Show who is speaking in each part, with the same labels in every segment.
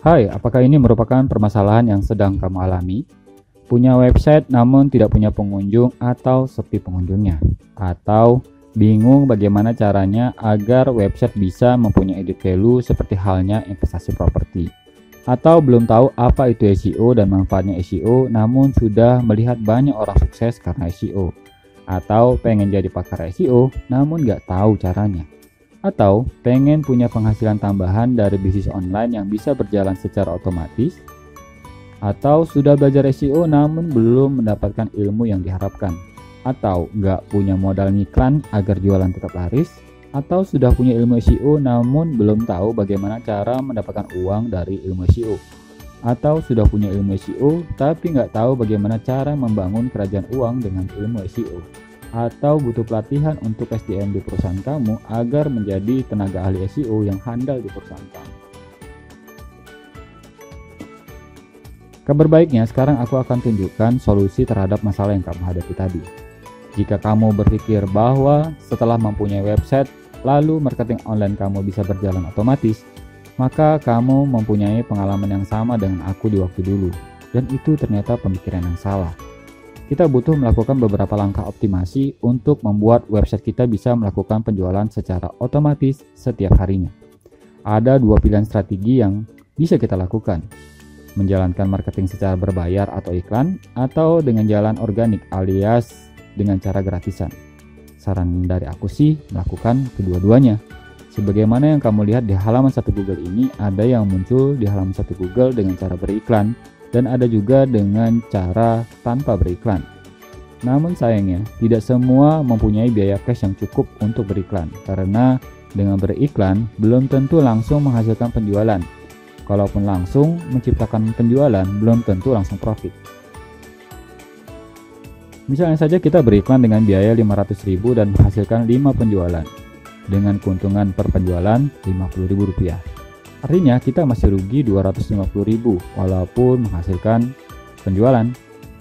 Speaker 1: Hai, apakah ini merupakan permasalahan yang sedang kamu alami? Punya website namun tidak punya pengunjung atau sepi pengunjungnya? Atau bingung bagaimana caranya agar website bisa mempunyai added value seperti halnya investasi properti? Atau belum tahu apa itu SEO dan manfaatnya SEO namun sudah melihat banyak orang sukses karena SEO? Atau pengen jadi pakar SEO namun nggak tahu caranya? Atau pengen punya penghasilan tambahan dari bisnis online yang bisa berjalan secara otomatis? Atau sudah belajar SEO namun belum mendapatkan ilmu yang diharapkan? Atau nggak punya modal ngiklan agar jualan tetap laris? Atau sudah punya ilmu SEO namun belum tahu bagaimana cara mendapatkan uang dari ilmu SEO? Atau sudah punya ilmu SEO tapi nggak tahu bagaimana cara membangun kerajaan uang dengan ilmu SEO? Atau butuh pelatihan untuk SDM di perusahaan kamu agar menjadi tenaga ahli SEO yang handal di perusahaan kamu. Kabar baiknya, sekarang aku akan tunjukkan solusi terhadap masalah yang kamu hadapi tadi. Jika kamu berpikir bahwa setelah mempunyai website, lalu marketing online kamu bisa berjalan otomatis, maka kamu mempunyai pengalaman yang sama dengan aku di waktu dulu, dan itu ternyata pemikiran yang salah. Kita butuh melakukan beberapa langkah optimasi untuk membuat website kita bisa melakukan penjualan secara otomatis setiap harinya. Ada dua pilihan strategi yang bisa kita lakukan. Menjalankan marketing secara berbayar atau iklan, atau dengan jalan organik alias dengan cara gratisan. Saran dari aku sih melakukan kedua-duanya. Sebagaimana yang kamu lihat di halaman 1 Google ini, ada yang muncul di halaman 1 Google dengan cara beriklan, dan ada juga dengan cara tanpa beriklan. Namun sayangnya, tidak semua mempunyai biaya cash yang cukup untuk beriklan, karena dengan beriklan belum tentu langsung menghasilkan penjualan. Kalaupun langsung menciptakan penjualan, belum tentu langsung profit. Misalnya saja kita beriklan dengan biaya 500.000 dan menghasilkan 5 penjualan, dengan keuntungan per penjualan Rp50.000. Artinya kita masih rugi 250.000 walaupun menghasilkan penjualan.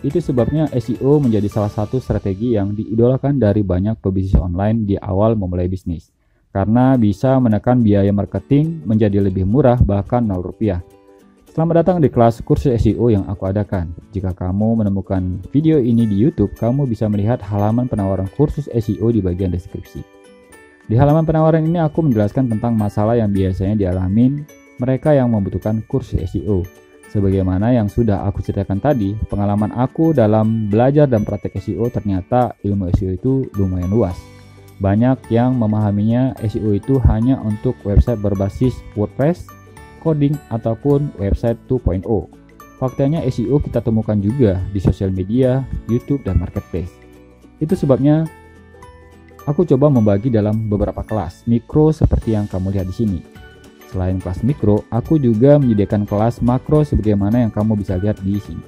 Speaker 1: Itu sebabnya SEO menjadi salah satu strategi yang diidolakan dari banyak pebisnis online di awal memulai bisnis. Karena bisa menekan biaya marketing menjadi lebih murah, bahkan Rp0. Selamat datang di kelas kursus SEO yang aku adakan. Jika kamu menemukan video ini di YouTube, kamu bisa melihat halaman penawaran kursus SEO di bagian deskripsi. Di halaman penawaran ini aku menjelaskan tentang masalah yang biasanya dialami mereka yang membutuhkan kursus SEO. Sebagaimana yang sudah aku ceritakan tadi, pengalaman aku dalam belajar dan praktek SEO ternyata ilmu SEO itu lumayan luas. Banyak yang memahaminya SEO itu hanya untuk website berbasis WordPress, coding, ataupun website 2.0. Faktanya SEO kita temukan juga di sosial media, YouTube, dan marketplace. Itu sebabnya aku coba membagi dalam beberapa kelas mikro seperti yang kamu lihat di sini. Selain kelas mikro, aku juga menyediakan kelas makro sebagaimana yang kamu bisa lihat di sini.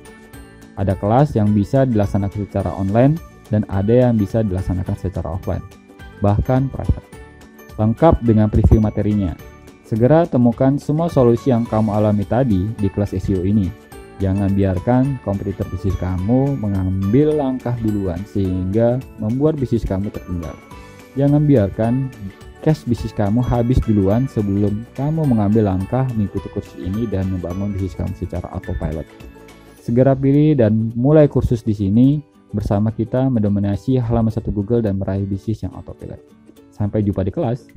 Speaker 1: Ada kelas yang bisa dilaksanakan secara online dan ada yang bisa dilaksanakan secara offline, bahkan private. Lengkap dengan preview materinya. Segera temukan semua solusi yang kamu alami tadi di kelas SEO ini. Jangan biarkan kompetitor bisnis kamu mengambil langkah duluan sehingga membuat bisnis kamu tertinggal. Jangan biarkan cash bisnis kamu habis duluan sebelum kamu mengambil langkah mengikuti kursus ini dan membangun bisnis kamu secara autopilot. Segera pilih dan mulai kursus di sini bersama kita mendominasi halaman 1 Google dan meraih bisnis yang autopilot. Sampai jumpa di kelas.